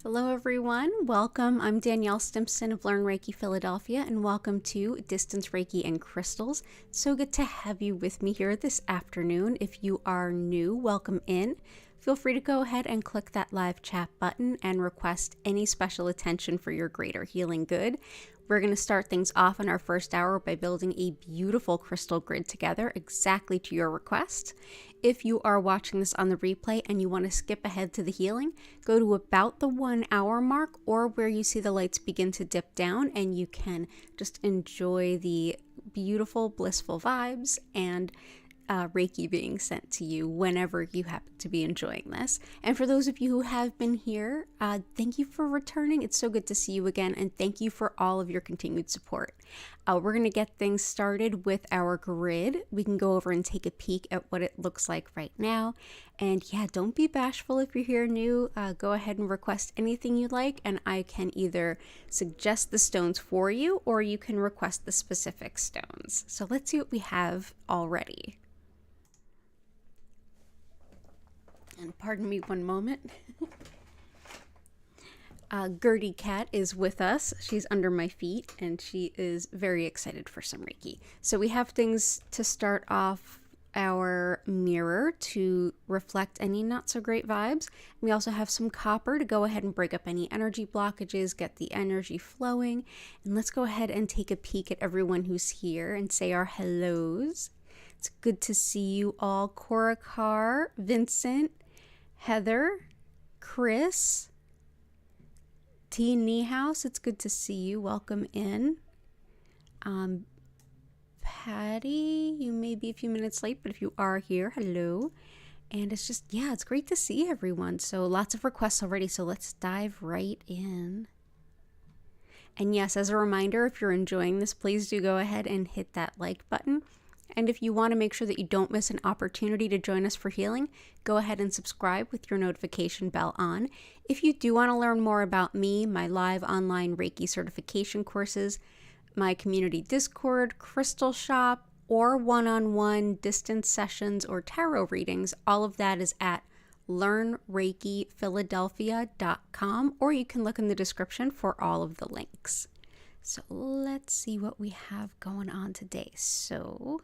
Hello everyone, welcome. I'm Danielle Stimpson of Learn Reiki Philadelphia, and welcome to Distance Reiki and Crystals. So good to have you with me here this afternoon. If you are new, welcome in. Feel free to go ahead and click that live chat button and request any special attention for your greater healing good. We're going to start things off in our first hour by building a beautiful crystal grid together exactly to your request. If you are watching this on the replay and you want to skip ahead to the healing, go to about the 1 hour mark or where you see the lights begin to dip down, and you can just enjoy the beautiful, blissful vibes and Reiki being sent to you whenever you happen to be enjoying this. And for those of you who have been here, thank you for returning. It's so good to see you again, and thank you for all of your continued support. We're going to get things started with our grid. We can go over and take a peek at what it looks like right now. And yeah, don't be bashful if you're here new. Go ahead and request anything you like, and I can either suggest the stones for you or you can request the specific stones. So let's see what we have already. And pardon me one moment. Gertie Cat is with us. She's under my feet and she is very excited for some Reiki. So we have things to start off our mirror to reflect any not so great vibes. We also have some copper to go ahead and break up any energy blockages, get the energy flowing. And let's go ahead and take a peek at everyone who's here and say our hellos. It's good to see you all. Cora Carr, Vincent, Heather, Chris, T. Niehaus, it's good to see you. Welcome in. Patty, you may be a few minutes late, but if you are here, hello. And it's just, yeah, it's great to see everyone. So lots of requests already, so let's dive right in. And yes, as a reminder, if you're enjoying this, please do go ahead and hit that like button. And if you want to make sure that you don't miss an opportunity to join us for healing, go ahead and subscribe with your notification bell on. If you do want to learn more about me, my live online Reiki certification courses, my community Discord, crystal shop, or one-on-one distance sessions or tarot readings, all of that is at learnreikiphiladelphia.com, or you can look in the description for all of the links. So let's see what we have going on today. So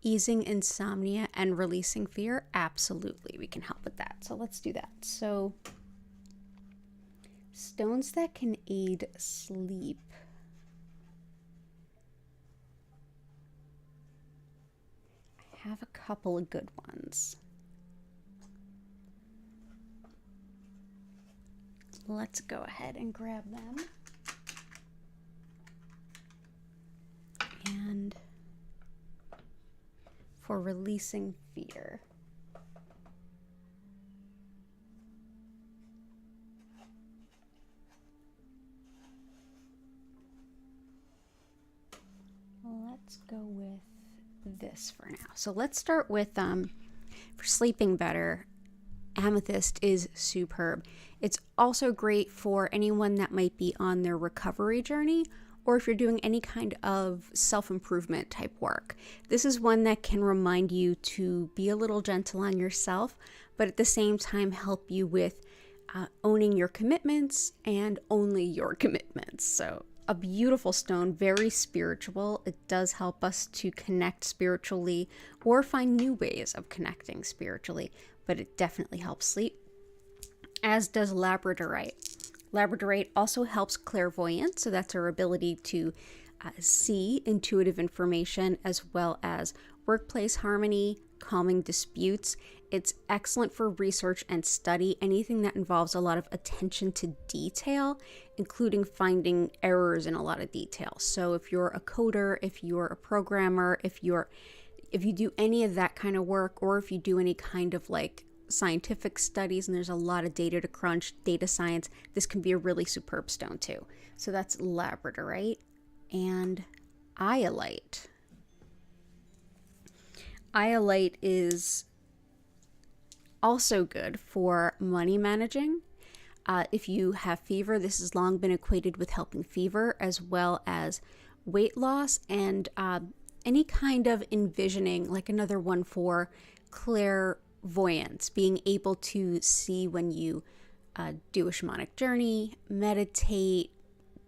easing insomnia and releasing fear, absolutely, we can help with that. So let's do that. So stones that can aid sleep. I have a couple of good ones. Let's go ahead and grab them. And for releasing fear, let's go with this for now. So let's start with for sleeping better. Amethyst is superb. It's also great for anyone that might be on their recovery journey or if you're doing any kind of self-improvement type work. This is one that can remind you to be a little gentle on yourself, but at the same time help you with owning your commitments and only your commitments. So a beautiful stone, very spiritual. It does help us to connect spiritually or find new ways of connecting spiritually, but it definitely helps sleep, as does Labradorite. Labradorite also helps clairvoyance, so that's our ability to see intuitive information, as well as workplace harmony, calming disputes. It's excellent for research and study, anything that involves a lot of attention to detail, including finding errors in a lot of detail. So if you're a coder, if you're a programmer, if you do any of that kind of work, or if you do any kind of like scientific studies and there's a lot of data to crunch, data science, this can be a really superb stone too. So that's Labradorite. And Angelite. Angelite is also good for money managing. If you have fever, this has long been equated with helping fever, as well as weight loss and any kind of envisioning, like another one for clairvoyance, being able to see when you do a shamanic journey, meditate,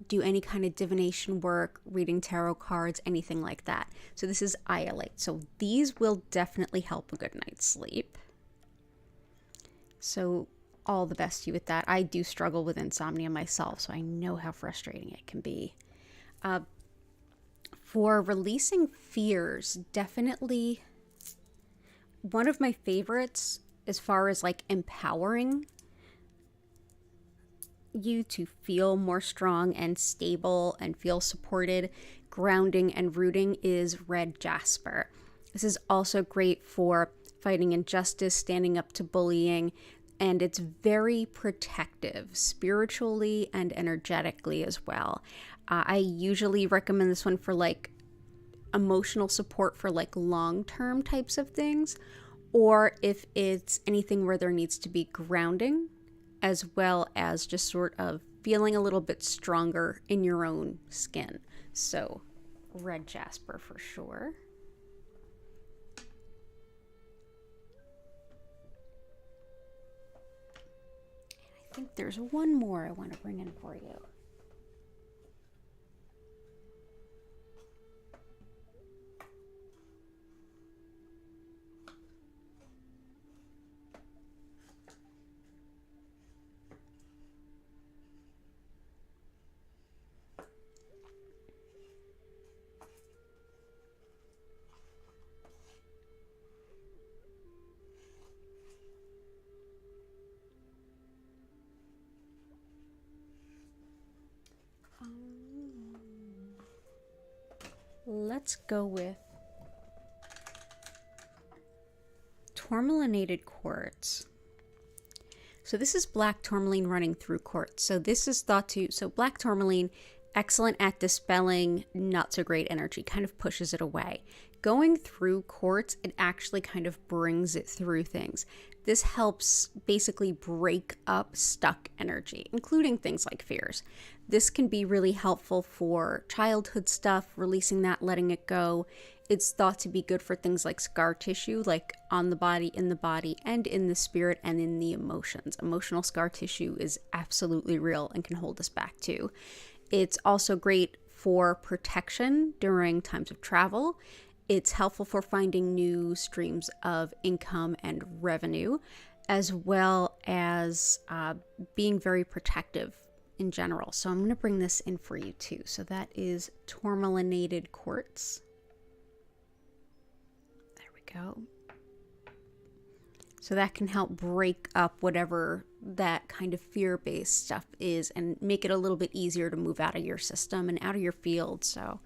do any kind of divination work, reading tarot cards, anything like that. So this is Angelite. So these will definitely help a good night's sleep. So all the best to you with that. I do struggle with insomnia myself, so I know how frustrating it can be. For releasing fears, definitely one of my favorites as far as like empowering you to feel more strong and stable and feel supported, grounding and rooting is red jasper. This is also great for fighting injustice, standing up to bullying, and it's very protective spiritually and energetically as well. I usually recommend this one for like emotional support for like long-term types of things, or if it's anything where there needs to be grounding, as well as just sort of feeling a little bit stronger in your own skin. So red jasper for sure. And I think there's one more I want to bring in for you. Let's go with tourmalinated quartz. So this is black tourmaline running through quartz. So this is thought to, so black tourmaline, excellent at dispelling not so great energy, kind of pushes it away. Going through quartz, it actually kind of brings it through things. This helps basically break up stuck energy, including things like fears. This can be really helpful for childhood stuff, releasing that, letting it go. It's thought to be good for things like scar tissue, like on the body, and in the spirit and in the emotions. Emotional scar tissue is absolutely real and can hold us back too. It's also great for protection during times of travel. It's helpful for finding new streams of income and revenue, as well as being very protective in general. So I'm going to bring this in for you too. So that is tourmalinated quartz. There we go. So that can help break up whatever that kind of fear-based stuff is and make it a little bit easier to move out of your system and out of your field. So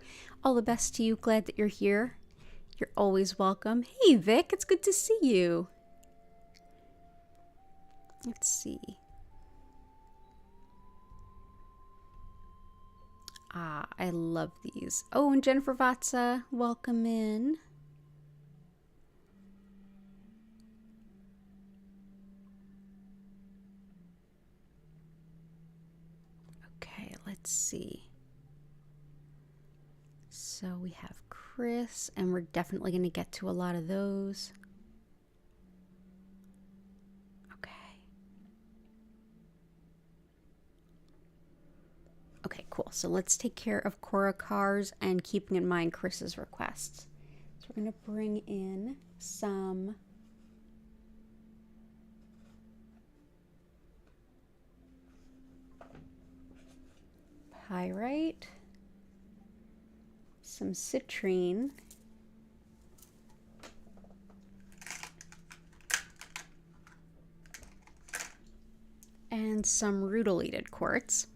all the best to you. Glad that you're here. You're always welcome. Hey, Vic, it's good to see you. Let's see. I love these. Oh, and Jennifer Vatsa, welcome in. Okay, let's see. So we have Chris, and we're definitely going to get to a lot of those. Okay, cool. So let's take care of Cora Carr's and keeping in mind Chris's requests. So we're going to bring in some pyrite, some citrine, and some rutilated quartz.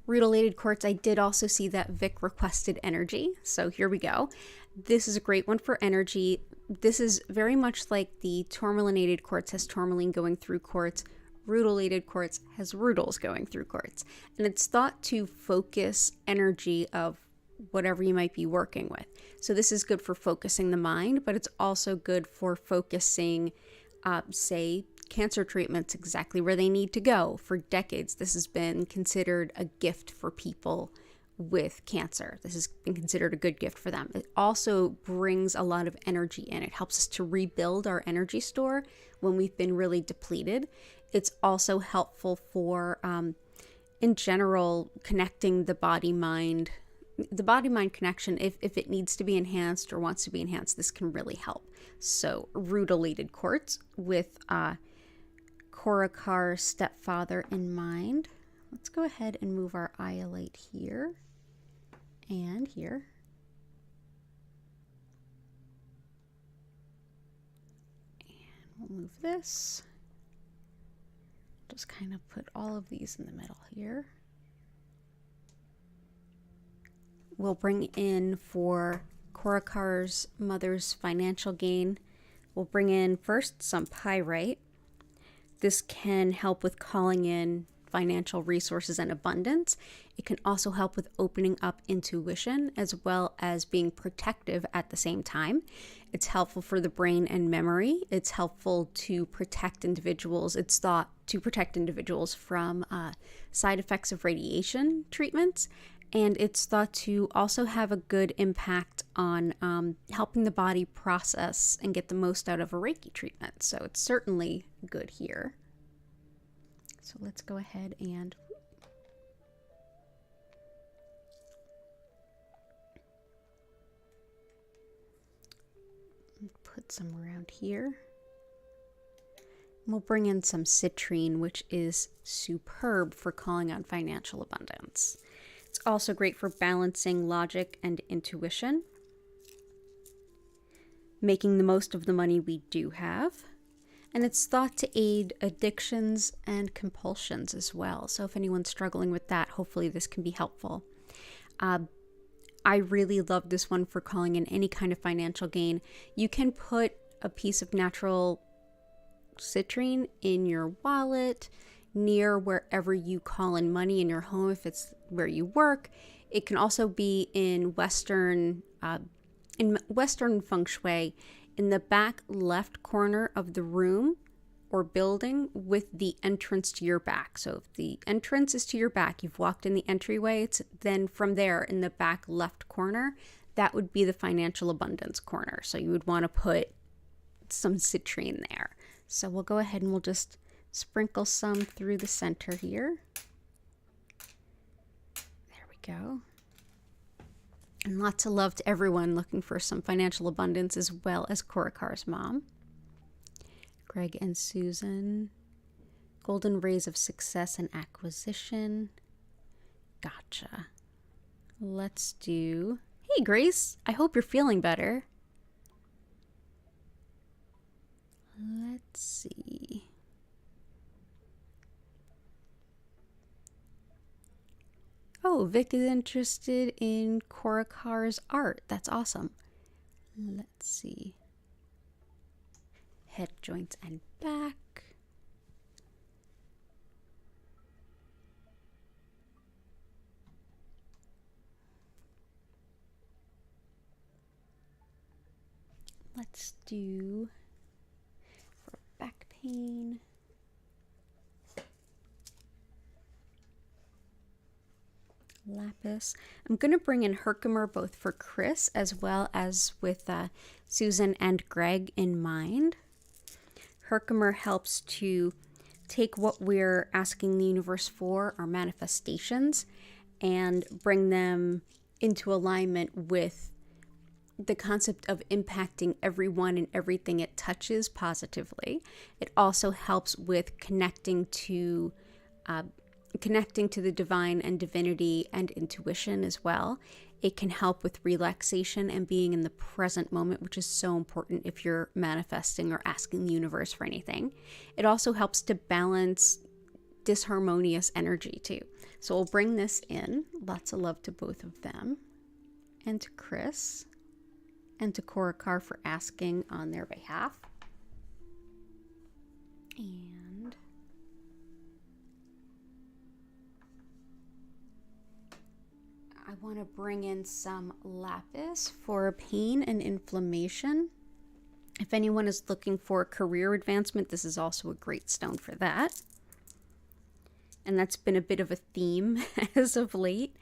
Rutilated quartz, I did also see that Vic requested energy, so here we go. This is a great one for energy. This is very much like the tourmalinated quartz has tourmaline going through quartz. Rutilated quartz has rutils going through quartz. And it's thought to focus energy of whatever you might be working with. So this is good for focusing the mind, but it's also good for focusing, say, cancer treatments exactly where they need to go. For decades, this has been considered a gift for people with cancer. This has been considered a good gift for them. It also brings a lot of energy in. It helps us to rebuild our energy store when we've been really depleted. It's also helpful for, in general, connecting the body-mind connection. If it needs to be enhanced or wants to be enhanced, this can really help. So rutilated quartz with Cora Carr's stepfather in mind. Let's go ahead and move our iolite here and here. And we'll move this. Just kind of put all of these in the middle here. We'll bring in for Cora Carr's mother's financial gain. We'll bring in first some pyrite. This can help with calling in financial resources and abundance. It can also help with opening up intuition as well as being protective at the same time. It's helpful for the brain and memory. It's helpful to protect individuals. It's thought to protect individuals from side effects of radiation treatments. And it's thought to also have a good impact on helping the body process and get the most out of a Reiki treatment. So it's certainly good here. So let's go ahead and put some around here. We'll bring in some citrine, which is superb for calling on financial abundance. It's also great for balancing logic and intuition, making the most of the money we do have. And it's thought to aid addictions and compulsions as well. So if anyone's struggling with that, hopefully this can be helpful. I really love this one for calling in any kind of financial gain. You can put a piece of natural citrine in your wallet, near wherever you call in money in your home, if it's where you work. It can also be in Western feng shui, in the back left corner of the room or building with the entrance to your back. So if the entrance is to your back, you've walked in the entryway, then from there in the back left corner, that would be the financial abundance corner. So you would want to put some citrine there. So we'll go ahead and we'll just sprinkle some through the center here. There we go. And lots of love to everyone looking for some financial abundance, as well as Cora Carr's mom. Greg and Susan. Golden rays of success and acquisition. Gotcha. Let's do... Hey, Grace. I hope you're feeling better. Let's see. Oh, Vic is interested in Cora Carr's art. That's awesome. Let's see. Head joints and back. Let's do for back pain. Lap lapis. I'm going to bring in Herkimer both for Chris as well as with Susan and Greg in mind. Herkimer helps to take what we're asking the universe for, our manifestations, and bring them into alignment with the concept of impacting everyone and everything it touches positively. It also helps with connecting to the divine and divinity and intuition as well. It can help with relaxation and being in the present moment, which is so important if you're manifesting or asking the universe for anything. It also helps to balance disharmonious energy too. So we'll bring this in. Lots of love to both of them, and to Chris, and to Korakar for asking on their behalf. And I want to bring in some lapis for pain and inflammation. If anyone is looking for career advancement, this is also a great stone for that. And that's been a bit of a theme as of late.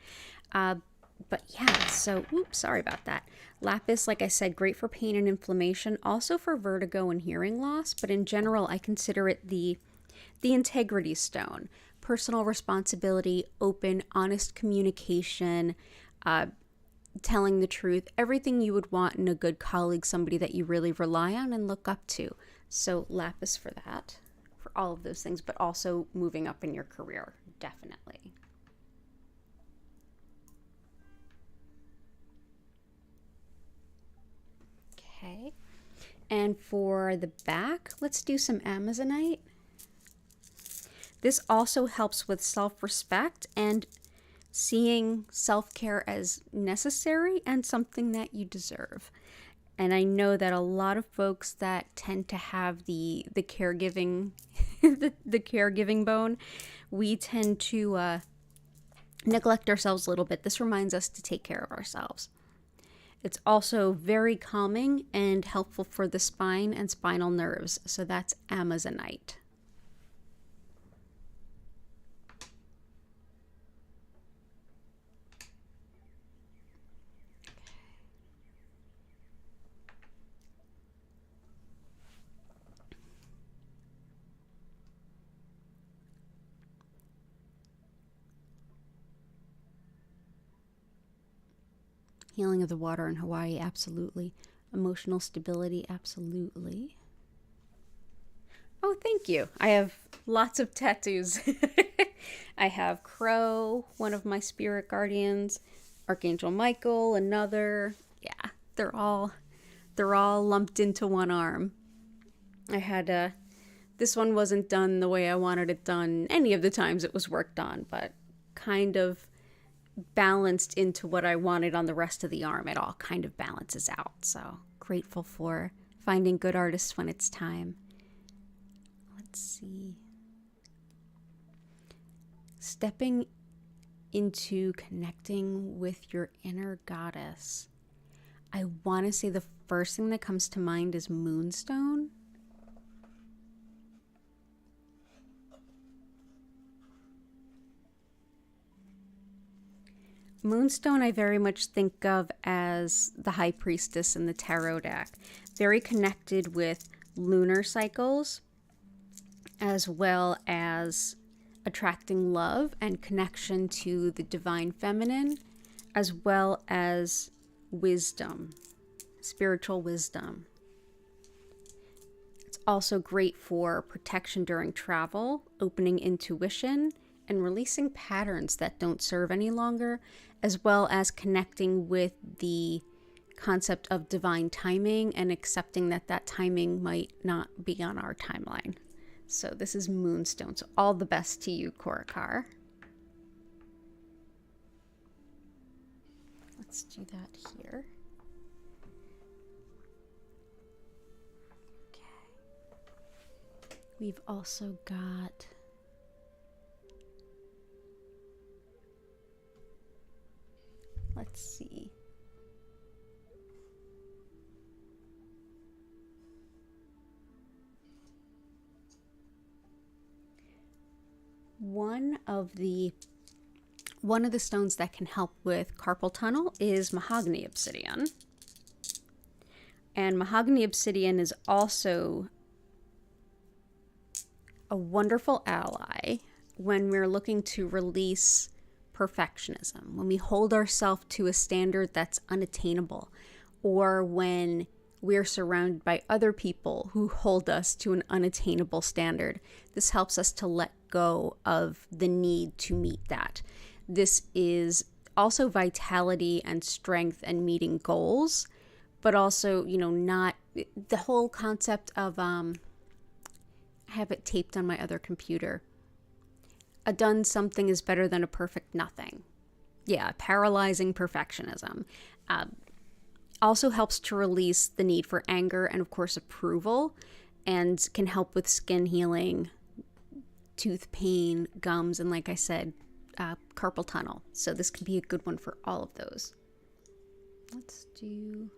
But yeah, so, oops, sorry about that. Lapis, like I said, great for pain and inflammation, also for vertigo and hearing loss. But in general, I consider it the integrity stone. Personal responsibility, open, honest communication, telling the truth, everything you would want in a good colleague, somebody that you really rely on and look up to. So lapis for that, for all of those things, but also moving up in your career, definitely. Okay, and for the back, let's do some Amazonite. This also helps with self-respect and seeing self-care as necessary and something that you deserve. And I know that a lot of folks that tend to have the caregiving the caregiving bone, we tend to neglect ourselves a little bit. This reminds us to take care of ourselves. It's also very calming and helpful for the spine and spinal nerves. So that's Amazonite. Healing of the water in Hawaii, absolutely. Emotional stability, absolutely. Oh, thank you. I have lots of tattoos. I have Crow, one of my spirit guardians, Archangel Michael, another. Yeah, they're all lumped into one arm. I had this one wasn't done the way I wanted it done any of the times it was worked on, but kind of balanced into what I wanted on the rest of the arm. It all kind of balances out. So grateful for finding good artists when it's time. Let's see. Stepping into connecting with your inner goddess. I want to say the first thing that comes to mind is moonstone. Moonstone I very much think of as the high priestess in the tarot deck. Very connected with lunar cycles, as well as attracting love and connection to the divine feminine, as well as wisdom, spiritual wisdom. It's also great for protection during travel, opening intuition, and releasing patterns that don't serve any longer, as well as connecting with the concept of divine timing and accepting that that timing might not be on our timeline. So this is moonstone. So all the best to you, Korakar. Let's do that here. Okay. We've also got let's see. One of the One of the stones that can help with carpal tunnel is mahogany obsidian. And mahogany obsidian is also a wonderful ally when we're looking to release perfectionism, when we hold ourselves to a standard that's unattainable, or when we're surrounded by other people who hold us to an unattainable standard. This helps us to let go of the need to meet that. This is also vitality and strength and meeting goals, but also, not the whole concept of, I have it taped on my other computer. A done something is better than a perfect nothing. Yeah, paralyzing perfectionism. Also helps to release the need for anger and, of course, approval, and can help with skin healing, tooth pain, gums, and like I said, carpal tunnel. So this could be a good one for all of those. Let's see.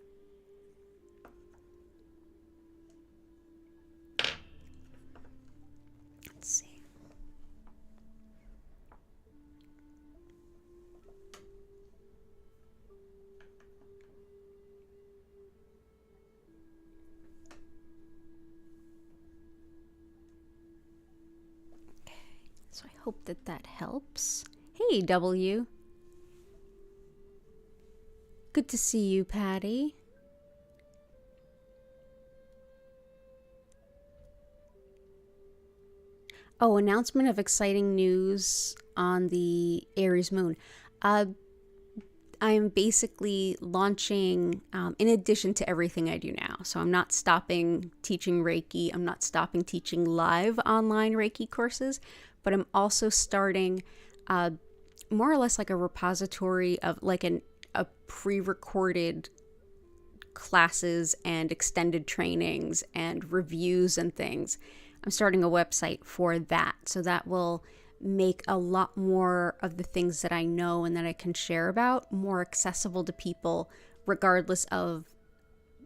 So I hope that helps. Hey, W. Good to see you, Patty. Oh, announcement of exciting news on the Aries moon. I'm basically launching, in addition to everything I do now. So I'm not stopping teaching Reiki. I'm not stopping teaching live online Reiki courses, but I'm also starting more or less like a repository of like a pre-recorded classes and extended trainings and reviews and things. I'm starting a website for that. So that will make a lot more of the things that I know and that I can share about more accessible to people, regardless of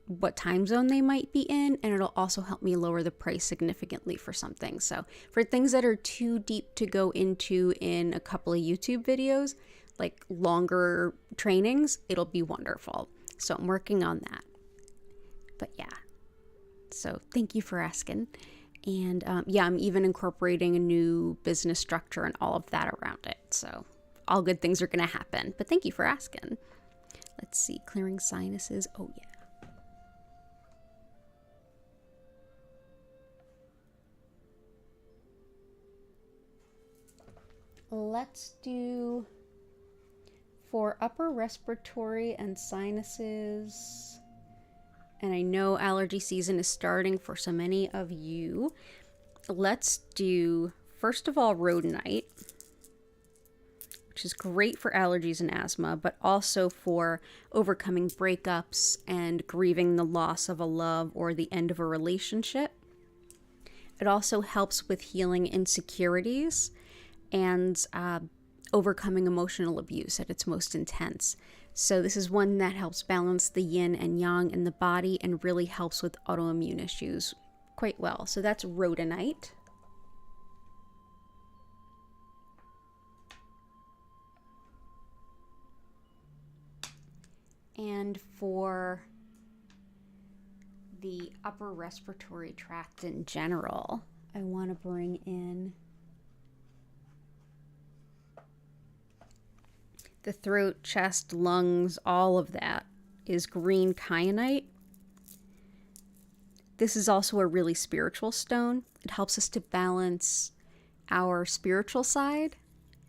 what time zone they might be in. And it'll also help me lower the price significantly for some things. So for things that are too deep to go into in a couple of YouTube videos, like longer trainings, it'll be wonderful. So I'm working on that. But yeah, so thank you for asking. And I'm even incorporating a new business structure and all of that around it. So all good things are going to happen. But thank you for asking. Let's see, clearing sinuses. Oh, yeah. Let's do for upper respiratory and sinuses. And I know allergy season is starting for so many of you. Let's do, first of all, rhodonite, which is great for allergies and asthma, but also for overcoming breakups and grieving the loss of a love or the end of a relationship. It also helps with healing insecurities and overcoming emotional abuse at its most intense. So this is one that helps balance the yin and yang in the body and really helps with autoimmune issues quite well. So that's rhodonite. And for the upper respiratory tract in general, I want to bring in the throat, chest, lungs, all of that is green kyanite. This is also a really spiritual stone. It helps us to balance our spiritual side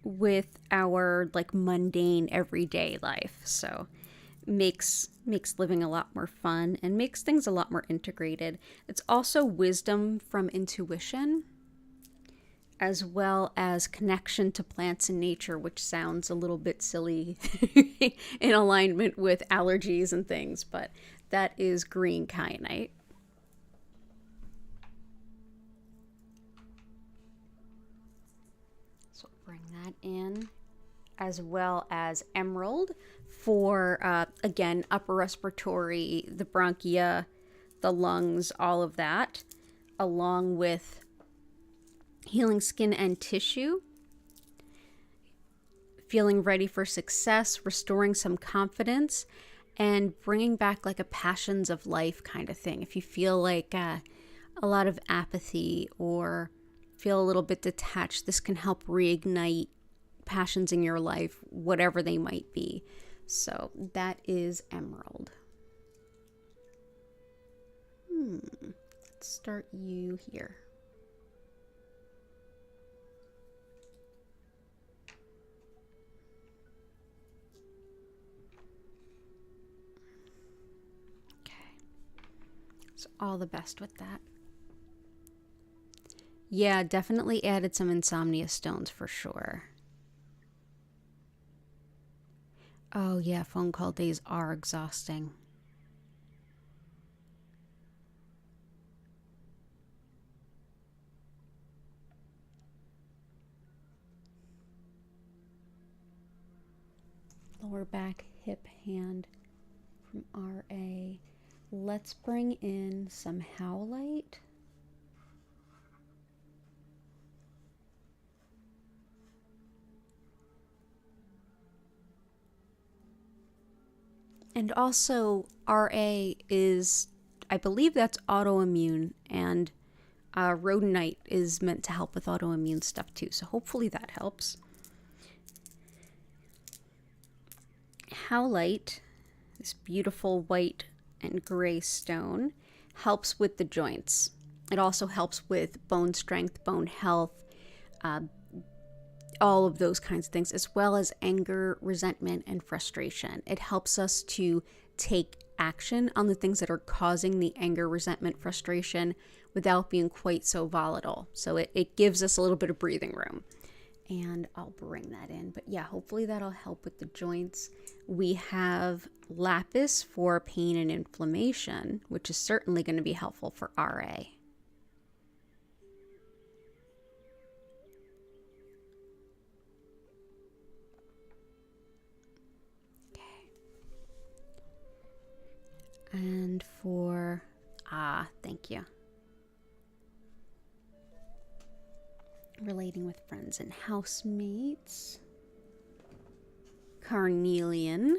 with our like mundane everyday life. So makes living a lot more fun and makes things a lot more integrated. It's also wisdom from intuition, as well as connection to plants and nature, which sounds a little bit silly in alignment with allergies and things, but that is green kyanite. So bring that in, as well as emerald for, again, upper respiratory, the bronchia, the lungs, all of that, along with healing skin and tissue, feeling ready for success, restoring some confidence, and bringing back like a passions of life kind of thing. If you feel like a lot of apathy or feel a little bit detached, this can help reignite passions in your life, whatever they might be. So that is emerald. Let's start you here. Okay. So all the best with that. Yeah, definitely added some insomnia stones for sure. Oh yeah, phone call days are exhausting. Lower back, hip, hand from RA. Let's bring in some howlite. And also, RA is, I believe that's autoimmune, and rhodonite is meant to help with autoimmune stuff too. So hopefully that helps. Howlite, this beautiful white and gray stone, helps with the joints. It also helps with bone strength, bone health, all of those kinds of things, as well as anger, resentment, and frustration. It helps us to take action on the things that are causing the anger, resentment, frustration without being quite so volatile. So it gives us a little bit of breathing room. And I'll bring that in. But yeah, hopefully that'll help with the joints. We have lapis for pain and inflammation, which is certainly going to be helpful for RA. And for, thank you. Relating with friends and housemates. Carnelian.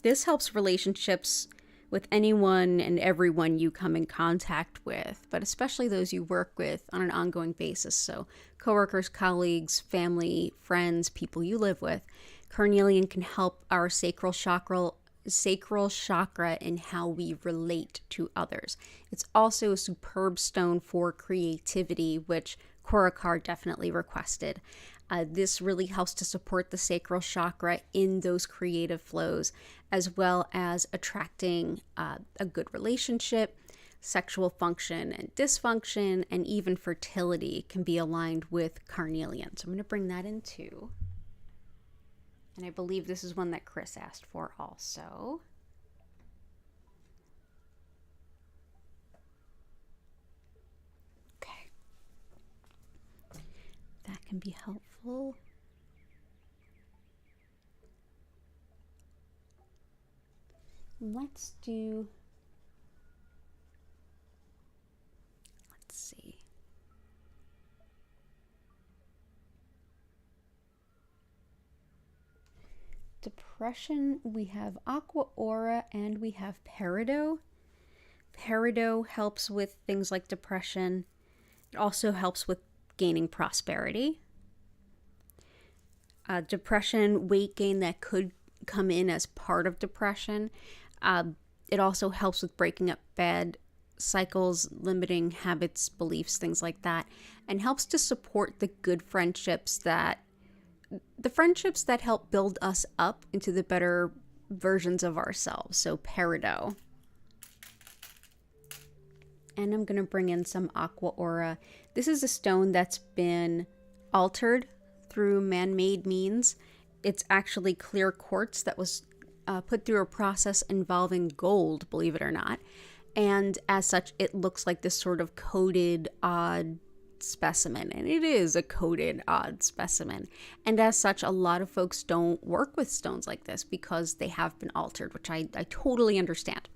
This helps relationships with anyone and everyone you come in contact with, but especially those you work with on an ongoing basis. So coworkers, colleagues, family, friends, people you live with. Carnelian can help our sacral chakra in how we relate to others. It's also a superb stone for creativity, which Korakar definitely requested. This really helps to support the sacral chakra in those creative flows, as well as attracting a good relationship. Sexual function and dysfunction, and even fertility can be aligned with carnelian. So I'm going to bring that in too. And I believe this is one that Chris asked for also. Okay. That can be helpful. Let's see. Depression, we have Aqua Aura and we have Peridot. Peridot helps with things like depression. It also helps with gaining prosperity. Depression, weight gain that could come in as part of depression. It also helps with breaking up bad cycles, limiting habits, beliefs, things like that, and helps to support the good friendships that help build us up into the better versions of ourselves. So Peridot. And I'm going to bring in some Aqua Aura. This is a stone that's been altered through man-made means. It's actually clear quartz that was put through a process involving gold, believe it or not. And as such, it looks like this sort of coated, odd specimen. And it is a coated, odd specimen. And as such, a lot of folks don't work with stones like this because they have been altered, which I totally understand.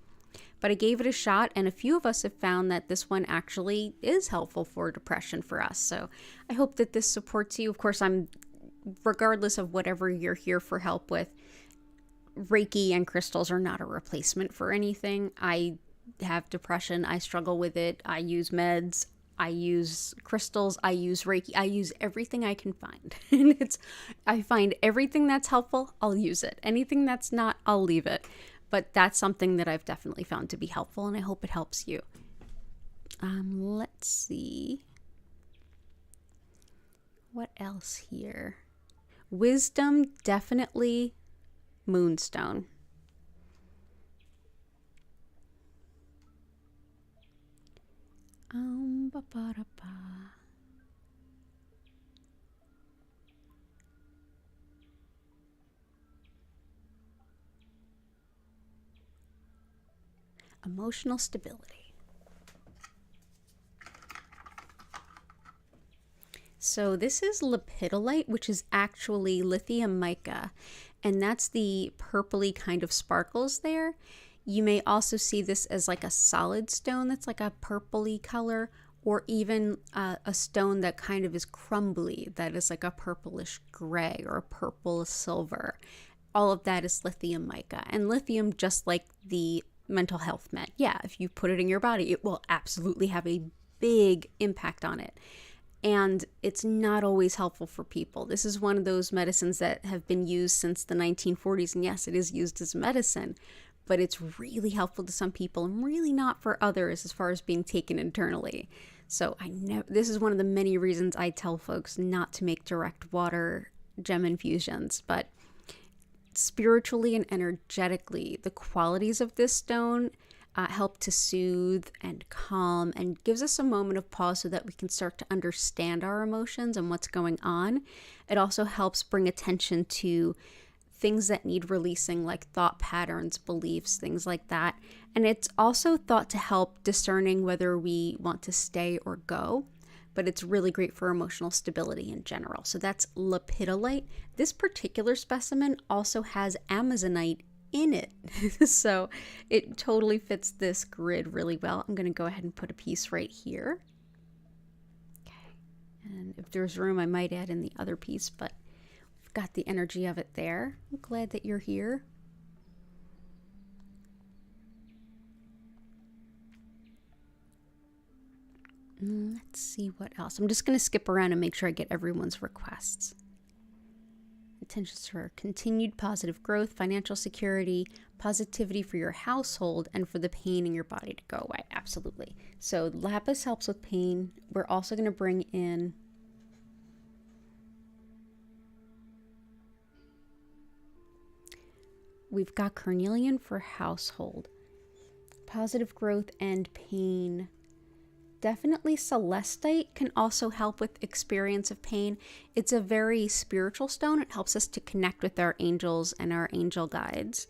But I gave it a shot, and a few of us have found that this one actually is helpful for depression for us. So I hope that this supports you. Of course, I'm regardless of whatever you're here for help with, Reiki and crystals are not a replacement for anything. I have depression. I struggle with it. I use meds. I use crystals. I use Reiki. I use everything I can find. And I find everything that's helpful, I'll use it. Anything that's not, I'll leave it. But that's something that I've definitely found to be helpful, and I hope it helps you. Let's see. What else here? Wisdom, definitely moonstone. Ba-ba-da-ba. Emotional stability. So this is Labradorite, which is actually lithium mica, and that's the purpley kind of sparkles there. You may also see this as like a solid stone that's like a purpley color, or even a stone that kind of is crumbly, that is like a purplish gray or a purple silver. All of that is lithium mica. And lithium, just like the mental health med, yeah, if you put it in your body, it will absolutely have a big impact on it. And it's not always helpful for people. This is one of those medicines that have been used since the 1940s. And yes, it is used as medicine, but it's really helpful to some people and really not for others as far as being taken internally. So this is one of the many reasons I tell folks not to make direct water gem infusions. But spiritually and energetically, the qualities of this stone help to soothe and calm and gives us a moment of pause so that we can start to understand our emotions and what's going on. It also helps bring attention to things that need releasing, like thought patterns, beliefs, things like that. And it's also thought to help discerning whether we want to stay or go, but it's really great for emotional stability in general. So that's Labradorite. This particular specimen also has Amazonite in it. So it totally fits this grid really well. I'm going to go ahead and put a piece right here. Okay. And if there's room, I might add in the other piece, but we've got the energy of it there. I'm glad that you're here. Let's see what else. I'm just going to skip around and make sure I get everyone's requests. Intentions for continued positive growth, financial security, positivity for your household, and for the pain in your body to go away. Absolutely. So lapis helps with pain. We're also going to bring in we've got carnelian for household, positive growth and pain. Definitely Celestite can also help with experience of pain. It's a very spiritual stone. It helps us to connect with our angels and our angel guides.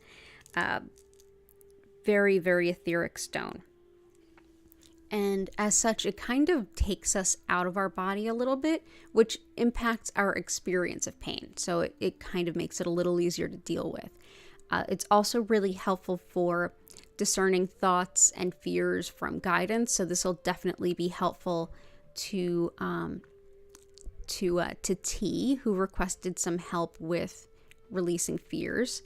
Very, very etheric stone. And as such, it kind of takes us out of our body a little bit, which impacts our experience of pain. So it kind of makes it a little easier to deal with. It's also really helpful for discerning thoughts and fears from guidance. So this will definitely be helpful to T, who requested some help with releasing fears.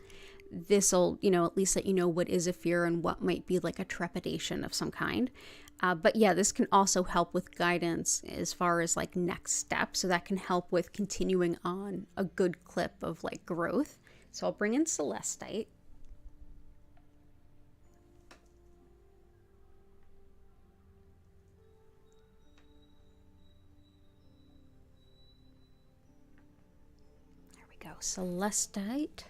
This will, at least let you know what is a fear and what might be like a trepidation of some kind. But yeah, this can also help with guidance as far as like next steps. So that can help with continuing on a good clip of like growth. So I'll bring in Celestite. Go Celestite.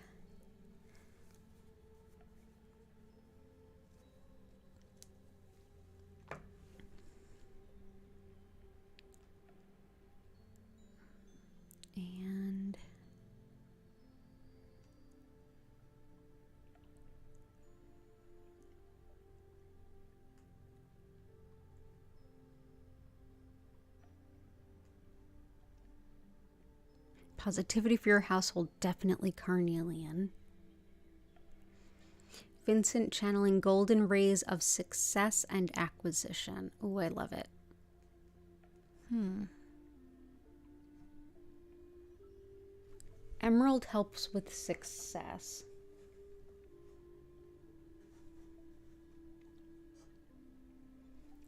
And positivity for your household, definitely carnelian. Vincent channeling golden rays of success and acquisition. Oh, I love it. Emerald helps with success.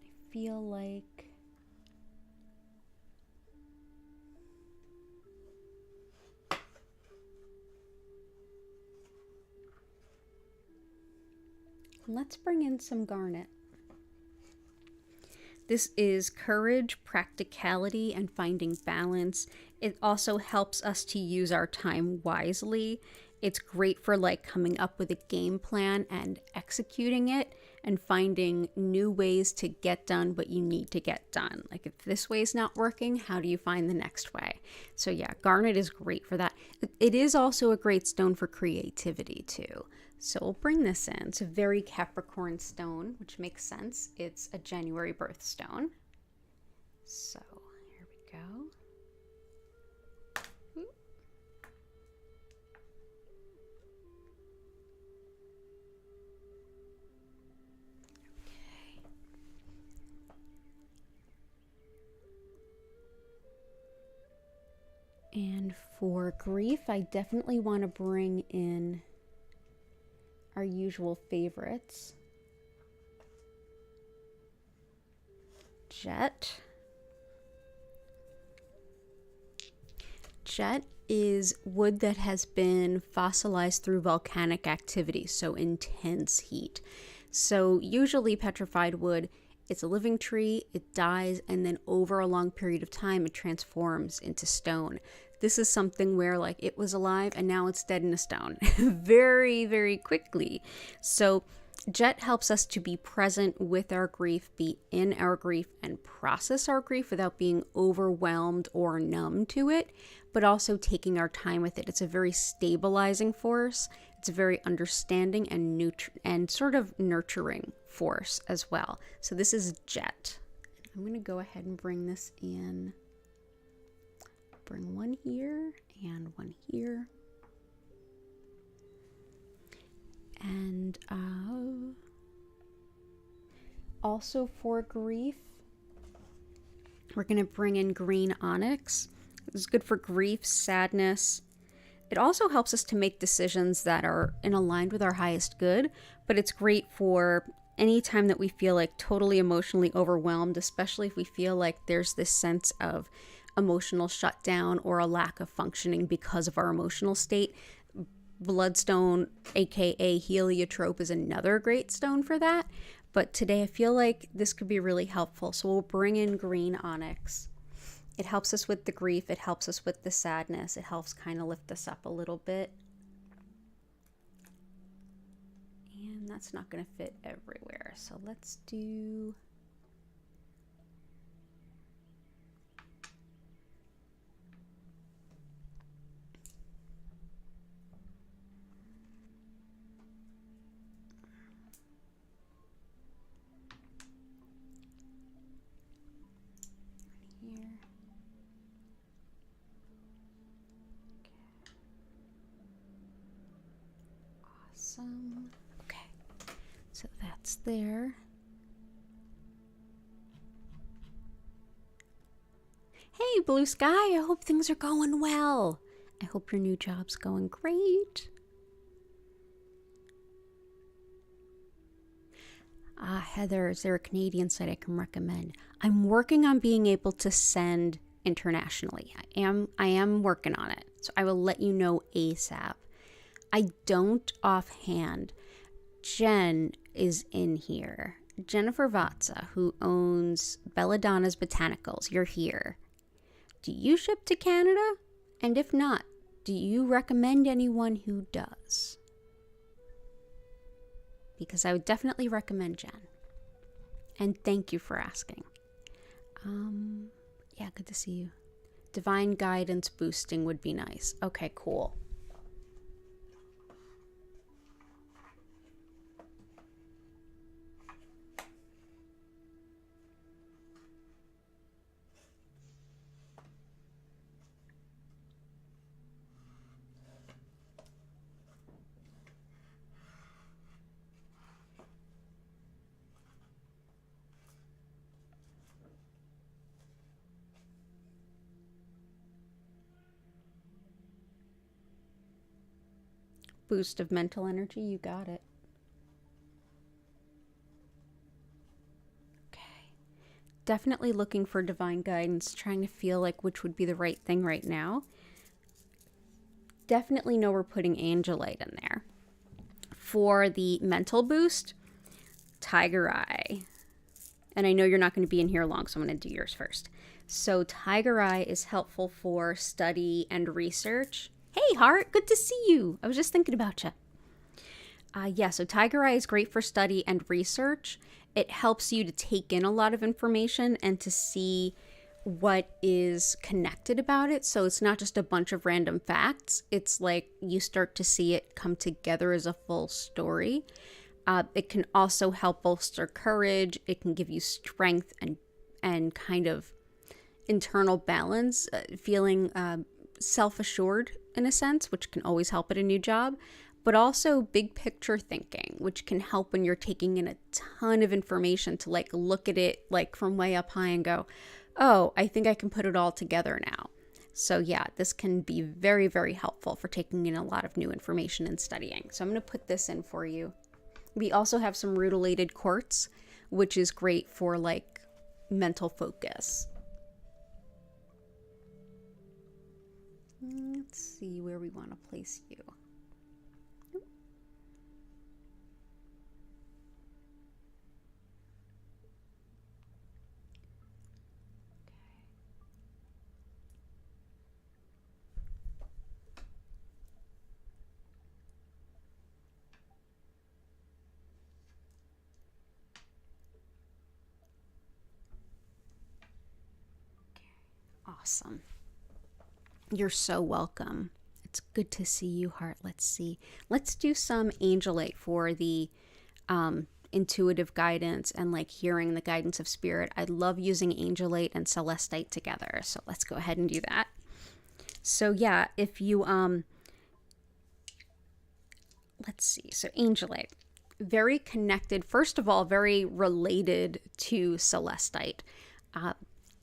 I feel like let's bring in some garnet. This is courage, practicality, and finding balance. It also helps us to use our time wisely. It's great for like coming up with a game plan and executing it and finding new ways to get done what you need to get done. Like if this way is not working, how do you find the next way? So yeah, garnet is great for that. It is also a great stone for creativity too. So we'll bring this in. It's a very Capricorn stone, which makes sense. It's a January birthstone. So here we go. And for grief, I definitely want to bring in our usual favorites. Jet. Jet is wood that has been fossilized through volcanic activity, so intense heat. So usually petrified wood, it's a living tree, it dies, and then over a long period of time, it transforms into stone. This is something where like it was alive and now it's dead in a stone very, very quickly. So Jet helps us to be present with our grief, be in our grief, and process our grief without being overwhelmed or numb to it, but also taking our time with it. It's a very stabilizing force. It's a very understanding and sort of nurturing force as well. So this is Jet. I'm going to go ahead and bring this in. Bring one here and one here. And also for grief, we're going to bring in green onyx. This is good for grief, sadness. It also helps us to make decisions that are aligned with our highest good, but it's great for any time that we feel like totally emotionally overwhelmed, especially if we feel like there's this sense of emotional shutdown or a lack of functioning because of our emotional state. Bloodstone, aka heliotrope, is another great stone for that. But today I feel like this could be really helpful. So we'll bring in green onyx. It helps us with the grief. It helps us with the sadness. It helps kind of lift us up a little bit. And that's not going to fit everywhere. So let's do... here. Awesome. Okay, so that's there. Hey, Blue Sky, I hope things are going well. I hope your new job's going great. Heather, is there a Canadian site I can recommend? I'm working on being able to send internationally. I am working on it, so I will let you know ASAP. I don't offhand. Jen is in here. Jennifer Vatsa, who owns Belladonna's Botanicals. You're here. Do you ship to Canada? And if not, do you recommend anyone who does? Because I would definitely recommend Jen. And thank you for asking. Yeah, good to see you. Divine guidance boosting would be nice. Okay, cool. boost of mental energy. You got it. Okay. Definitely looking for divine guidance, trying to feel like which would be the right thing right now. Definitely know we're putting Angelite in there. For the mental boost, Tiger Eye. And I know you're not going to be in here long, so I'm going to do yours first. So Tiger Eye is helpful for study and research. Hey, Heart, good to see you. I was just thinking about you. Yeah, so Tiger Eye is great for study and research. It helps you to take in a lot of information and to see what is connected about it. So it's not just a bunch of random facts. It's like you start to see it come together as a full story. It can also help bolster courage. It can give you strength and kind of internal balance, feeling self-assured in a sense, which can always help at a new job, but also big picture thinking, which can help when you're taking in a ton of information to like look at it like from way up high and go, oh, I think I can put it all together now. So yeah, this can be very, very helpful for taking in a lot of new information and studying. So I'm going to put this in for you. We also have some rutilated quartz, which is great for like mental focus. Let's see where we want to place you. Awesome. You're so welcome. It's good to see you, Heart. Let's see. Let's do some Angelite for the intuitive guidance and like hearing the guidance of spirit. I love using Angelite and Celestite together. So let's go ahead and do that. So yeah, if you, let's see. So Angelite, very connected. First of all, very related to Celestite.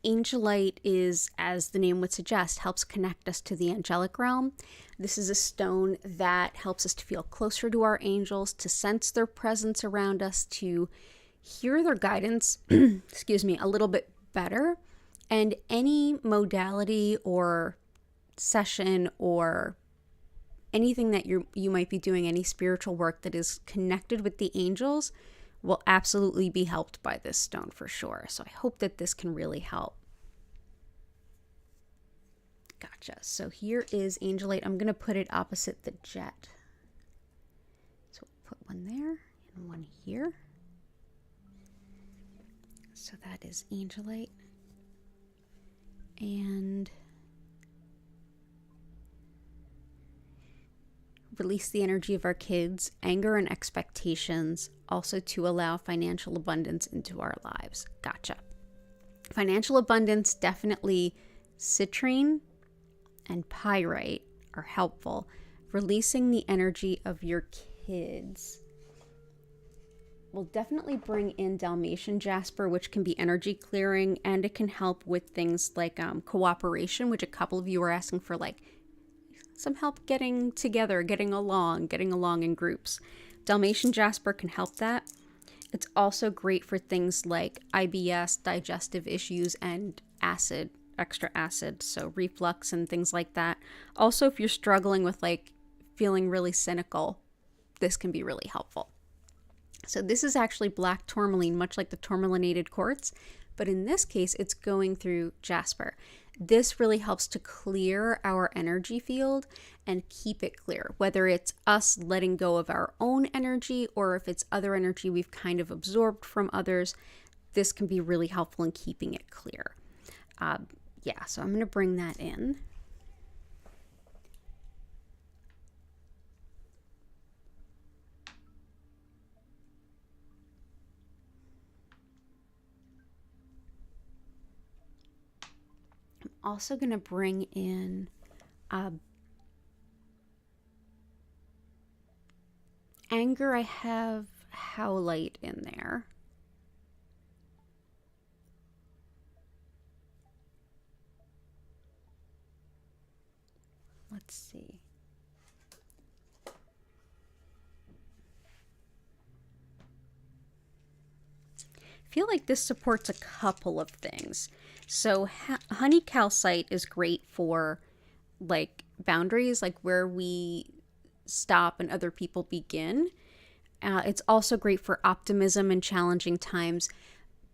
Angelite is, as the name would suggest, helps connect us to the angelic realm. This is a stone that helps us to feel closer to our angels, to sense their presence around us, to hear their guidance, excuse me, a little bit better. And any modality or session or anything that you might be doing, any spiritual work that is connected with the angels, will absolutely be helped by this stone for sure. So I hope that this can really help. Gotcha. So here is Angelite. I'm going to put it opposite the jet. So we'll put one there and one here. So that is Angelite. And release the energy of our kids, anger and expectations, also to allow financial abundance into our lives. Gotcha. Financial abundance, definitely citrine and pyrite are helpful. Releasing the energy of your kids will definitely bring in Dalmatian jasper, which can be energy clearing, and it can help with things like cooperation, which a couple of you were asking for, like some help getting together, getting along in groups. Dalmatian jasper can help that. It's also great for things like IBS, digestive issues, and extra acid, so reflux and things like that. Also, if you're struggling with like feeling really cynical, this can be really helpful. So this is actually black tourmaline, much like the tourmalinated quartz, but in this case, it's going through jasper. This really helps to clear our energy field and keep it clear, whether it's us letting go of our own energy or if it's other energy we've kind of absorbed from others. This can be really helpful in keeping it clear. Yeah, so I'm going to bring that in. Also going to bring in anger. I have howlite in there. Let's see. feel like this supports a couple of things. So honey calcite is great for like boundaries, like where we stop and other people begin. It's also great for optimism in challenging times,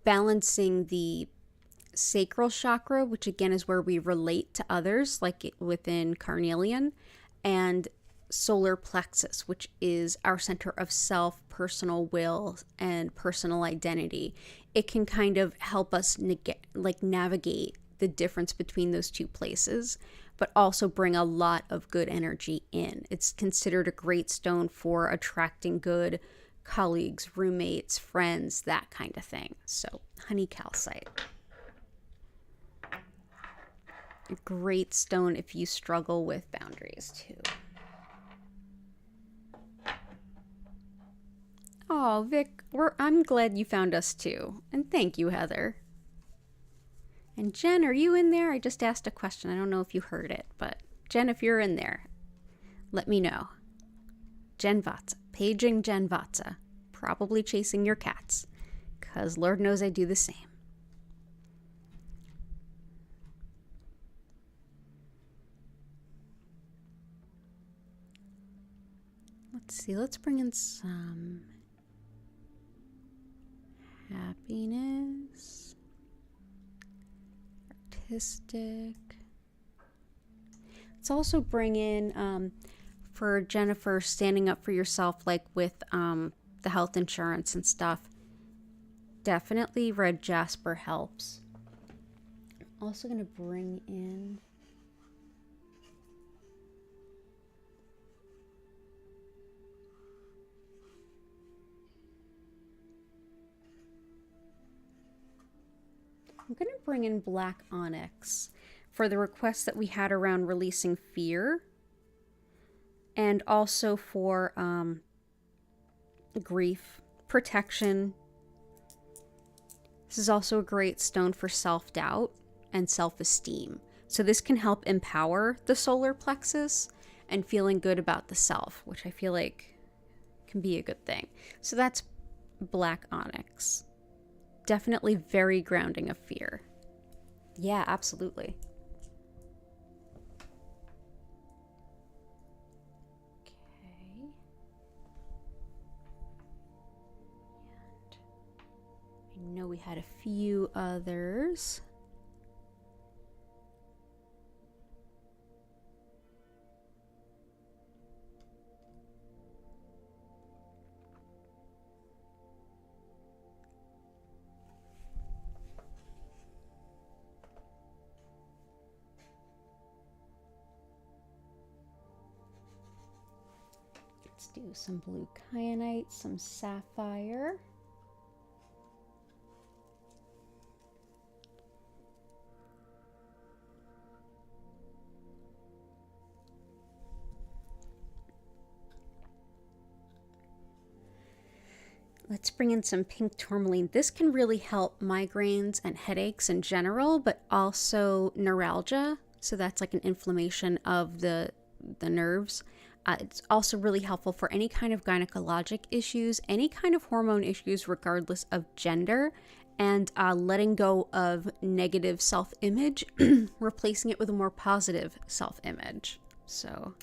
balancing the sacral chakra, which again is where we relate to others, like within carnelian, and solar plexus, which is our center of self, personal will, and personal identity. It can kind of help us navigate the difference between those two places, but also bring a lot of good energy in. It's considered a great stone for attracting good colleagues, roommates, friends, that kind of thing. So honey calcite. A great stone if you struggle with boundaries too. Oh, Vic, I'm glad you found us too. And thank you, Heather. And Jen, are you in there? I just asked a question. I don't know if you heard it, but Jen, if you're in there, let me know. Jen Vatsa, paging Jen Vatsa, probably chasing your cats, because Lord knows I do the same. Let's see, let's bring in some happiness, artistic. Let's also bring in, for Jennifer, standing up for yourself, like with the health insurance and stuff. Definitely red jasper helps. I'm also going to bring in black onyx for the requests that we had around releasing fear, and also for grief, protection. This is also a great stone for self-doubt and self-esteem. So this can help empower the solar plexus and feeling good about the self, which I feel like can be a good thing. So that's black onyx. Definitely very grounding of fear. Yeah, absolutely. Okay. And I know we had a few others. Let's do some blue kyanite, some sapphire. Let's bring in some pink tourmaline. This can really help migraines and headaches in general, but also neuralgia. So that's like an inflammation of the nerves. It's also really helpful for any kind of gynecologic issues, any kind of hormone issues, regardless of gender, and letting go of negative self-image, replacing it with a more positive self-image. So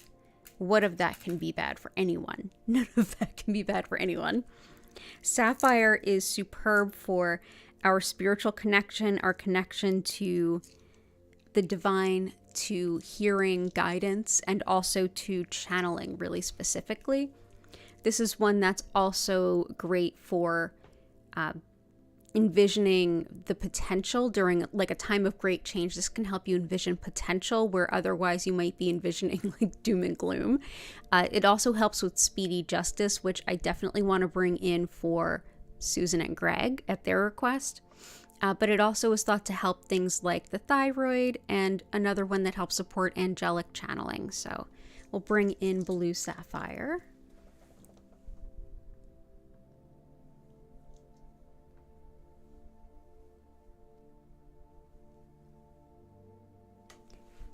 what of that can be bad for anyone? None of that can be bad for anyone. Sapphire is superb for our spiritual connection, our connection to the divine, to hearing guidance, and also to channeling really specifically. This is one that's also great for envisioning the potential during like a time of great change. This can help you envision potential where otherwise you might be envisioning like doom and gloom. It also helps with speedy justice, which I definitely want to bring in for Susan and Greg at their request. But it also is thought to help things like the thyroid, and another one that helps support angelic channeling. So we'll bring in blue sapphire.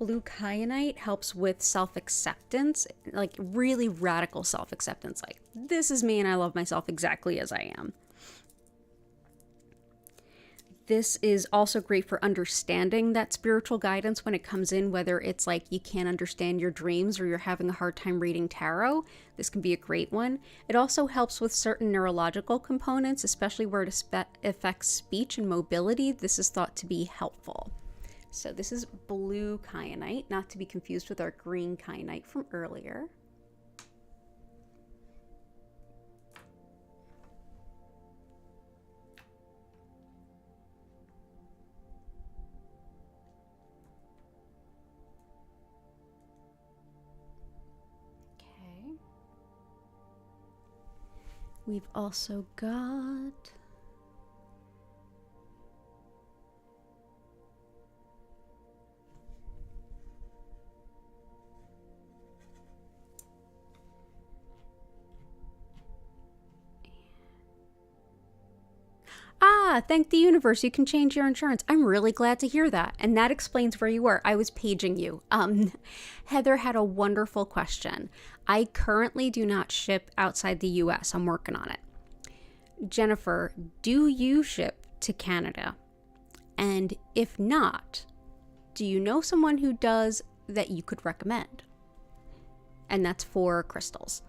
Blue kyanite helps with self-acceptance, like really radical self-acceptance. Like, this is me and I love myself exactly as I am. This is also great for understanding that spiritual guidance when it comes in, whether it's like you can't understand your dreams or you're having a hard time reading tarot. This can be a great one. It also helps with certain neurological components, especially where it affects speech and mobility. This is thought to be helpful. So this is blue kyanite, not to be confused with our green kyanite from earlier. Okay. We've also got thank the universe, you can change your insurance. I'm really glad to hear that. And that explains where you were. I was paging you. Heather had a wonderful question. I currently do not ship outside the US. I'm working on it. Jennifer, do you ship to Canada? And if not, do you know someone who does that you could recommend? And that's for crystals.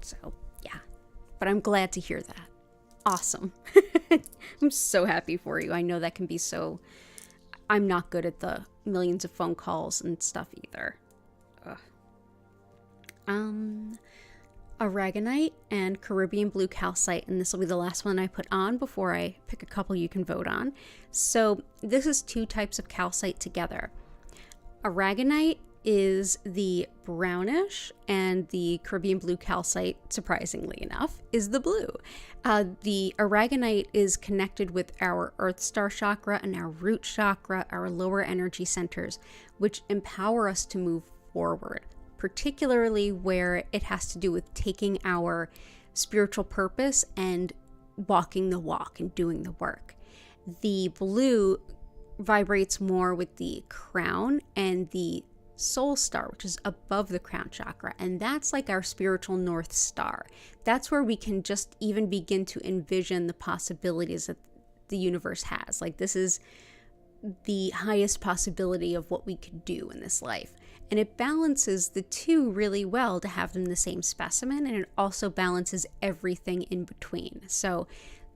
So, yeah. But I'm glad to hear that. Awesome. I'm so happy for you. I know that can be so... I'm not good at the millions of phone calls and stuff either. Aragonite and Caribbean blue calcite, and this will be the last one I put on before I pick a couple you can vote on. So this is two types of calcite together. Aragonite is the brownish, and the Caribbean blue calcite, surprisingly enough, is the blue. The aragonite is connected with our Earth Star chakra and our root chakra, our lower energy centers, which empower us to move forward, particularly where it has to do with taking our spiritual purpose and walking the walk and doing the work. The blue vibrates more with the crown and the soul star, which is above the crown chakra, and that's like our spiritual north star. That's where we can just even begin to envision the possibilities that the universe has. Like, this is the highest possibility of what we could do in this life, and it balances the two really well to have them the same specimen, and it also balances everything in between. So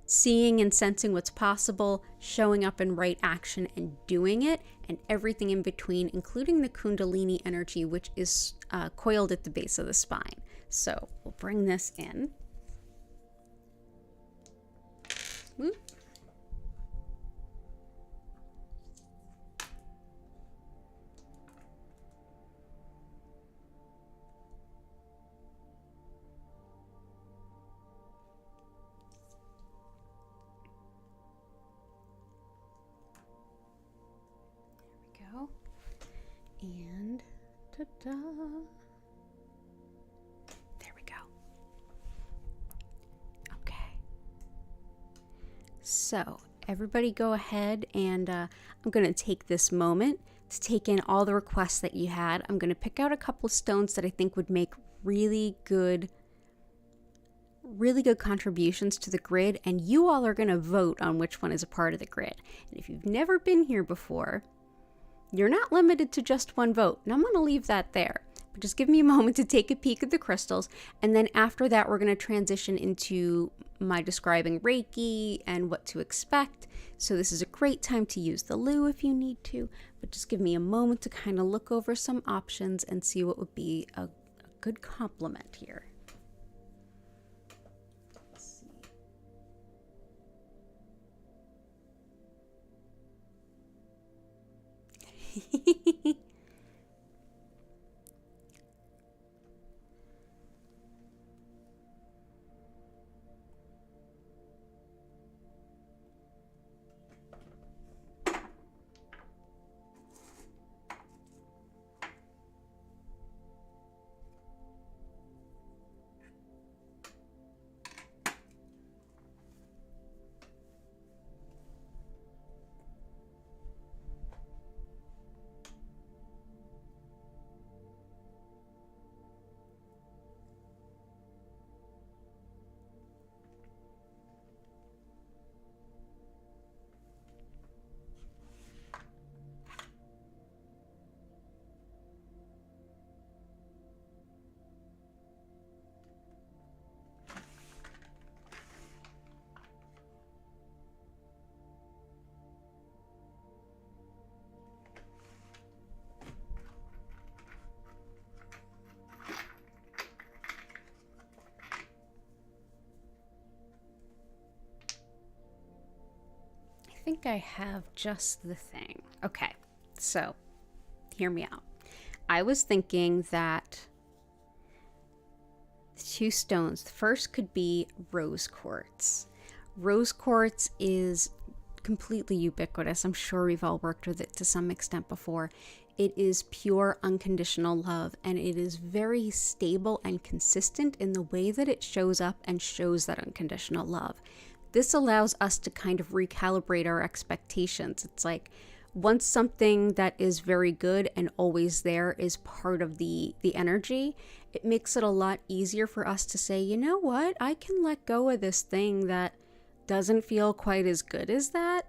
seeing and sensing what's possible, showing up in right action and doing it, and everything in between, including the Kundalini energy, which is coiled at the base of the spine. So we'll bring this in. Whoop. And ta-da! There we go. Okay. So everybody go ahead, and I'm going to take this moment to take in all the requests that you had. I'm going to pick out a couple of stones that I think would make really good contributions to the grid, and you all are going to vote on which one is a part of the grid. And if you've never been here before, you're not limited to just one vote, and I'm going to leave that there. But just give me a moment to take a peek at the crystals, and then after that we're going to transition into my describing Reiki and what to expect. So this is a great time to use the loo if you need to, but just give me a moment to kind of look over some options and see what would be a good complement here. think I have just the thing. Okay, so hear me out. I was thinking that two stones, the first could be rose quartz. Rose quartz is completely ubiquitous. I'm sure we've all worked with it to some extent before. It is pure unconditional love, and it is very stable and consistent in the way that it shows up and shows that unconditional love. This allows us to kind of recalibrate our expectations. It's like once something that is very good and always there is part of the energy, it makes it a lot easier for us to say, you know what, I can let go of this thing that doesn't feel quite as good as that.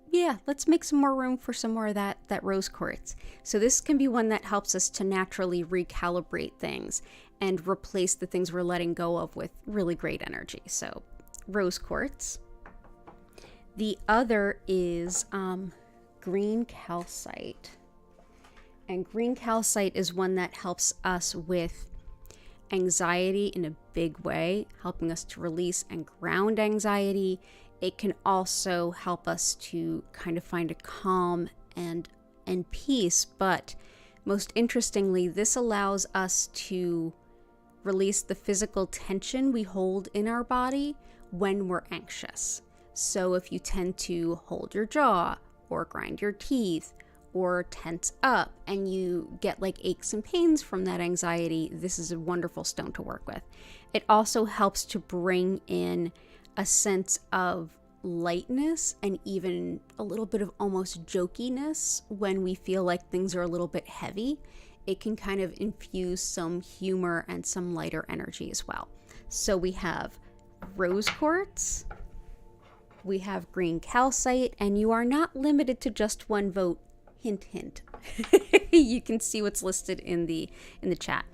Yeah, let's make some more room for some more of that rose quartz. So this can be one that helps us to naturally recalibrate things and replace the things we're letting go of with really great energy. So rose quartz. The other is green calcite. And green calcite is one that helps us with anxiety in a big way, helping us to release and ground anxiety. It can also help us to kind of find a calm and peace, but most interestingly, this allows us to release the physical tension we hold in our body when we're anxious. So if you tend to hold your jaw or grind your teeth or tense up and you get like aches and pains from that anxiety, this is a wonderful stone to work with. It also helps to bring in a sense of lightness and even a little bit of almost jokiness when we feel like things are a little bit heavy. It can kind of infuse some humor and some lighter energy as well. So we have rose quartz, we have green calcite, and you are not limited to just one vote. Hint, hint. You can see what's listed in the chat.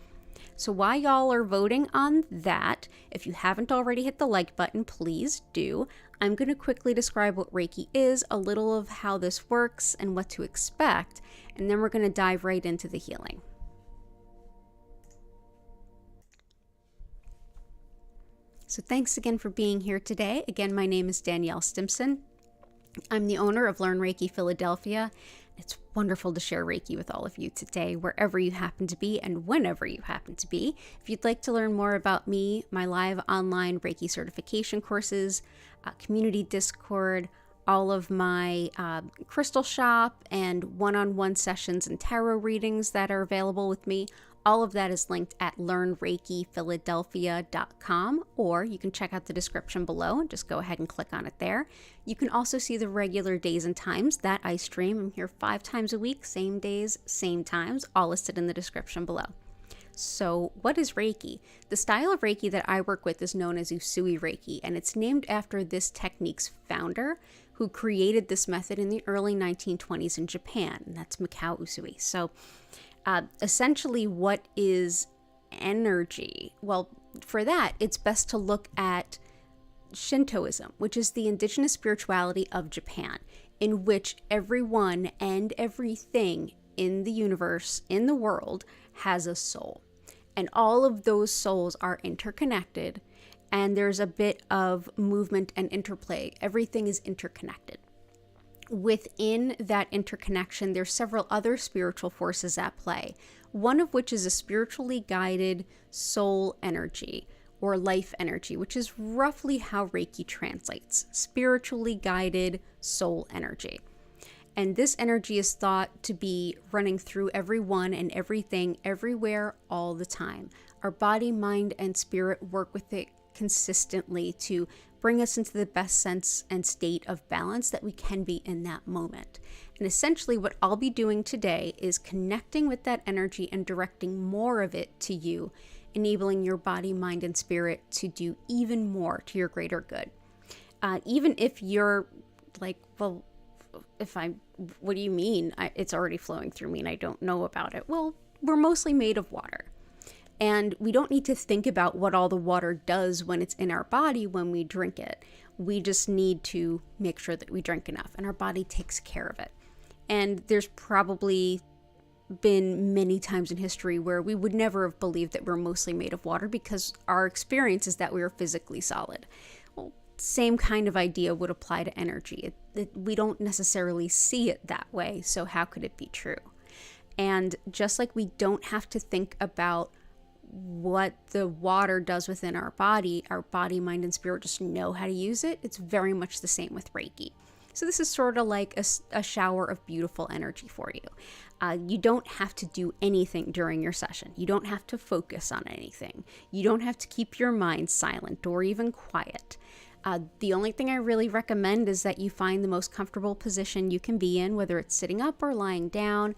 So while y'all are voting on that, if you haven't already hit the like button, please do. I'm going to quickly describe what Reiki is, a little of how this works and what to expect, and then we're going to dive right into the healing. So thanks again for being here today. Again, my name is Danielle Stimpson. I'm the owner of Learn Reiki Philadelphia. It's wonderful to share Reiki with all of you today, wherever you happen to be and whenever you happen to be. If you'd like to learn more about me, my live online Reiki certification courses, community Discord, all of my crystal shop and one-on-one sessions and tarot readings that are available with me, all of that is linked at learnreikiphiladelphia.com, or you can check out the description below and just go ahead and click on it there. You can also see the regular days and times that I stream. I'm here 5 times a week, same days, same times, all listed in the description below. So what is Reiki? The style of Reiki that I work with is known as Usui Reiki, and it's named after this technique's founder, who created this method in the early 1920s in Japan, and that's Mikao Usui. So essentially, what is energy? Well, for that, it's best to look at Shintoism, which is the indigenous spirituality of Japan, in which everyone and everything in the universe, in the world, has a soul. And all of those souls are interconnected, and there's a bit of movement and interplay. Everything is interconnected. Within that interconnection, there's several other spiritual forces at play, one of which is a spiritually guided soul energy or life energy, which is roughly how Reiki translates, spiritually guided soul energy. And this energy is thought to be running through everyone and everything, everywhere, all the time. Our body, mind, and spirit work with it consistently to bring us into the best sense and state of balance that we can be in that moment. And essentially what I'll be doing today is connecting with that energy and directing more of it to you, enabling your body, mind, and spirit to do even more to your greater good. Even if you're like, well, what do you mean? It's already flowing through me and I don't know about it. Well, we're mostly made of water. And we don't need to think about what all the water does when it's in our body when we drink it. We just need to make sure that we drink enough, and our body takes care of it. And there's probably been many times in history where we would never have believed that we're mostly made of water because our experience is that we are physically solid. Well, same kind of idea would apply to energy. We don't necessarily see it that way, so how could it be true? And just like we don't have to think about what the water does within our body, mind, and spirit just know how to use it. It's very much the same with Reiki. So this is sort of like a shower of beautiful energy for you. You don't have to do anything during your session. You don't have to focus on anything. You don't have to keep your mind silent or even quiet. The only thing I really recommend is that you find the most comfortable position you can be in, whether it's sitting up or lying down.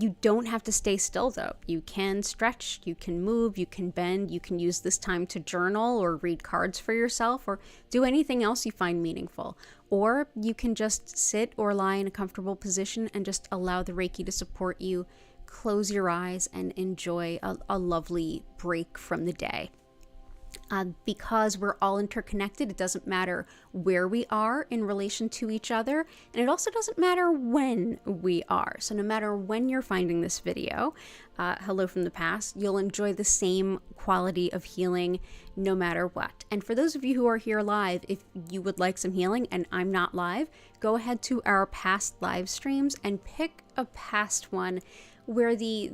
You don't have to stay still though. You can stretch, you can move, you can bend, you can use this time to journal or read cards for yourself or do anything else you find meaningful. Or you can just sit or lie in a comfortable position and just allow the Reiki to support you. Close your eyes and enjoy a lovely break from the day. Because we're all interconnected, it doesn't matter where we are in relation to each other, and it also doesn't matter when we are. So no matter when you're finding this video, hello from the past, you'll enjoy the same quality of healing no matter what. And for those of you who are here live, if you would like some healing and I'm not live, go ahead to our past live streams and pick a past one where the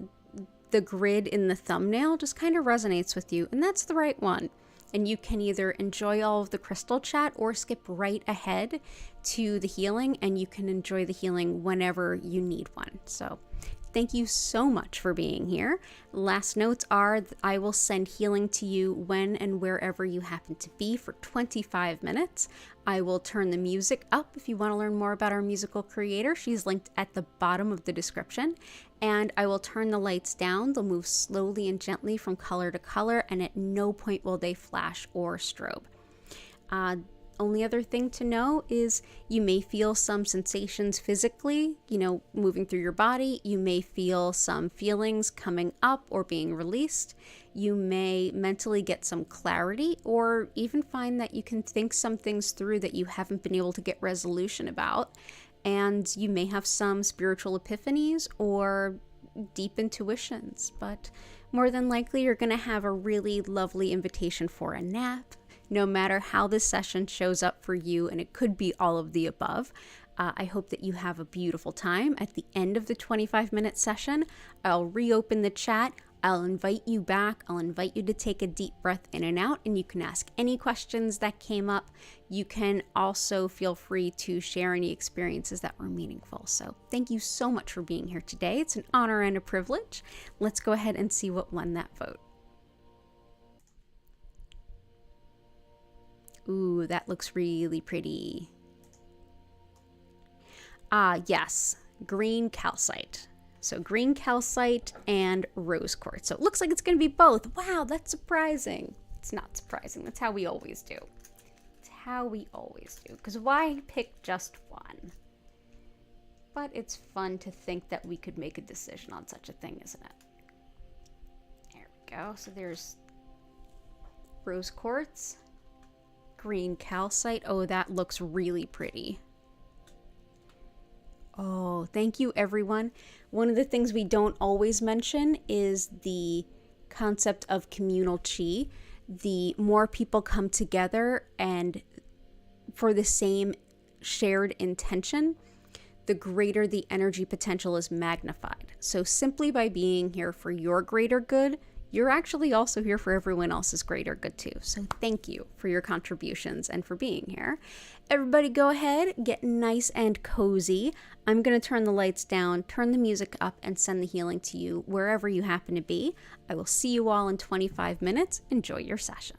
grid in the thumbnail just kind of resonates with you, and that's the right one. And you can either enjoy all of the crystal chat or skip right ahead to the healing, and you can enjoy the healing whenever you need one. So thank you so much for being here. Last notes are I will send healing to you when and wherever you happen to be for 25 minutes. I will turn the music up if you want to learn more about our musical creator. She's linked at the bottom of the description. And I will turn the lights down. They'll move slowly and gently from color to color, and at no point will they flash or strobe. Only other thing to know is you may feel some sensations physically, moving through your body. You may feel some feelings coming up or being released. You may mentally get some clarity, or even find that you can think some things through that you haven't been able to get resolution about. And you may have some spiritual epiphanies or deep intuitions, but more than likely you're going to have a really lovely invitation for a nap, no matter how this session shows up for you, and it could be all of the above. I hope that you have a beautiful time. At the end of the 25-minute session, I'll reopen the chat. I'll invite you back. I'll invite you to take a deep breath in and out, and you can ask any questions that came up. You can also feel free to share any experiences that were meaningful. So thank you so much for being here today. It's an honor and a privilege. Let's go ahead and see what won that vote. Ooh, that looks really pretty. Yes, green calcite. So green calcite and rose quartz. So it looks like it's going to be both. Wow, that's surprising. It's not surprising. That's how we always do. It's how we always do. Because why pick just one? But it's fun to think that we could make a decision on such a thing, isn't it? There we go. So there's rose quartz, green calcite. Oh, that looks really pretty. Oh, thank you, everyone. One of the things we don't always mention is the concept of communal chi. The more people come together and for the same shared intention, the greater the energy potential is magnified. So simply by being here for your greater good, you're actually also here for everyone else's greater good too. So thank you for your contributions and for being here. Everybody go ahead, get nice and cozy. I'm going to turn the lights down, turn the music up, and send the healing to you wherever you happen to be. I will see you all in 25 minutes. Enjoy your session.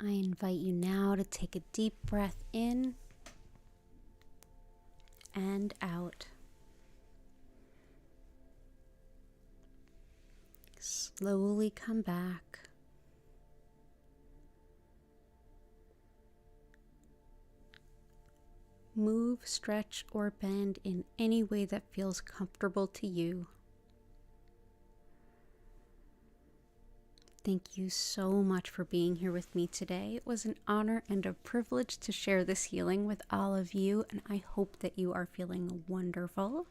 I invite you now to take a deep breath in and out. Slowly come back. Move, stretch, or bend in any way that feels comfortable to you. Thank you so much for being here with me today. It was an honor and a privilege to share this healing with all of you, and I hope that you are feeling wonderful.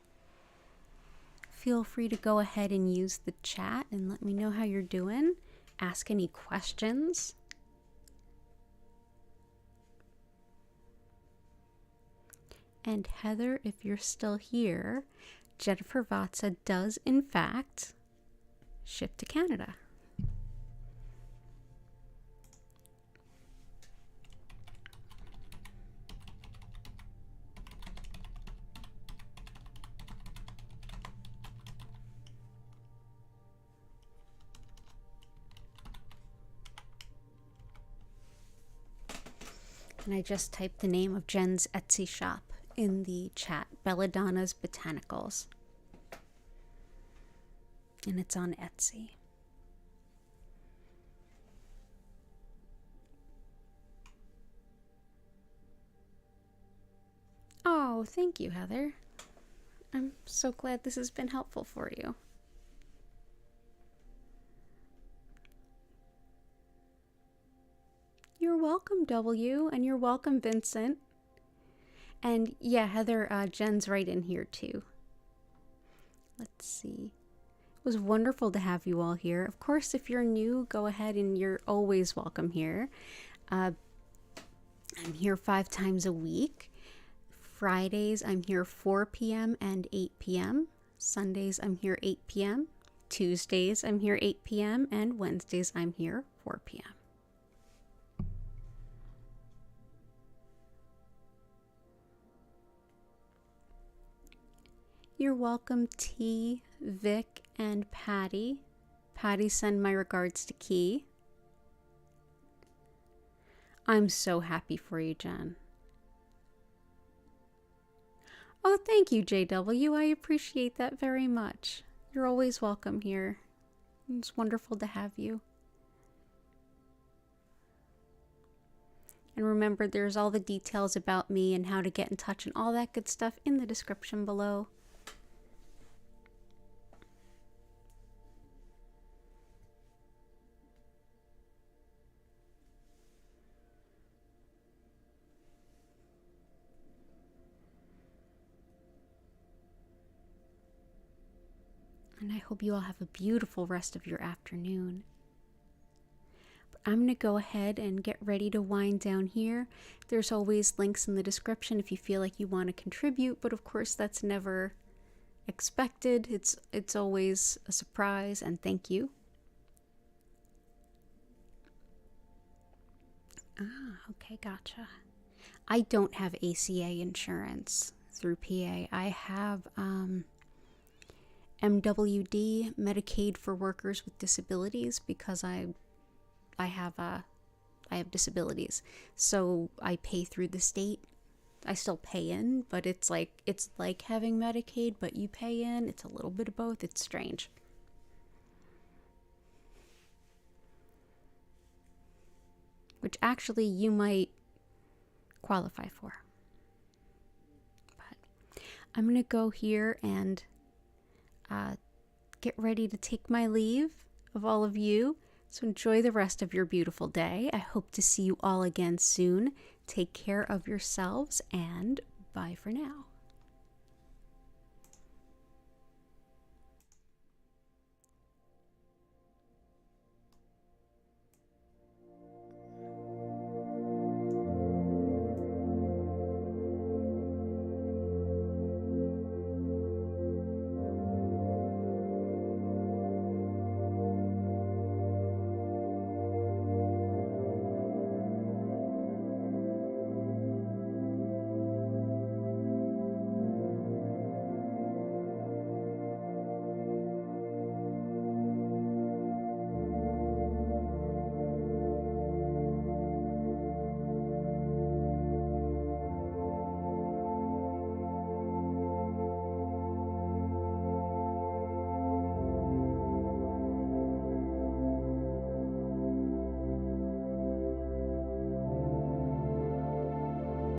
Feel free to go ahead and use the chat and let me know how you're doing. Ask any questions. And Heather, if you're still here, Jennifer Vatsa does in fact ship to Canada. And I just typed the name of Jen's Etsy shop in the chat, Belladonna's Botanicals. And it's on Etsy. Oh, thank you, Heather. I'm so glad this has been helpful for you. You're welcome, W, and you're welcome, Vincent. And yeah, Heather, Jen's right in here too. Let's see. It was wonderful to have you all here. Of course, if you're new, go ahead and you're always welcome here. I'm here 5 times a week. Fridays, I'm here 4 p.m. and 8 p.m. Sundays, I'm here 8 p.m. Tuesdays, I'm here 8 p.m. And Wednesdays, I'm here 4 p.m. You're welcome, T, Vic, and Patty. Patty, send my regards to Key. I'm so happy for you, Jen. Oh, thank you, JW. I appreciate that very much. You're always welcome here. It's wonderful to have you. And remember, there's all the details about me and how to get in touch and all that good stuff in the description below. And I hope you all have a beautiful rest of your afternoon. But I'm going to go ahead and get ready to wind down here. There's always links in the description if you feel like you want to contribute, but of course that's never expected. It's always a surprise, and thank you. Okay, gotcha. I don't have ACA insurance through PA. I have MWD, Medicaid for workers with disabilities, because I have disabilities. So I pay through the state. I still pay in, but it's like having Medicaid, but you pay in. It's a little bit of both. It's strange. Which actually you might qualify for. But I'm going to go here and get ready to take my leave of all of you. So enjoy the rest of your beautiful day. I hope to see you all again soon. Take care of yourselves, and bye for now.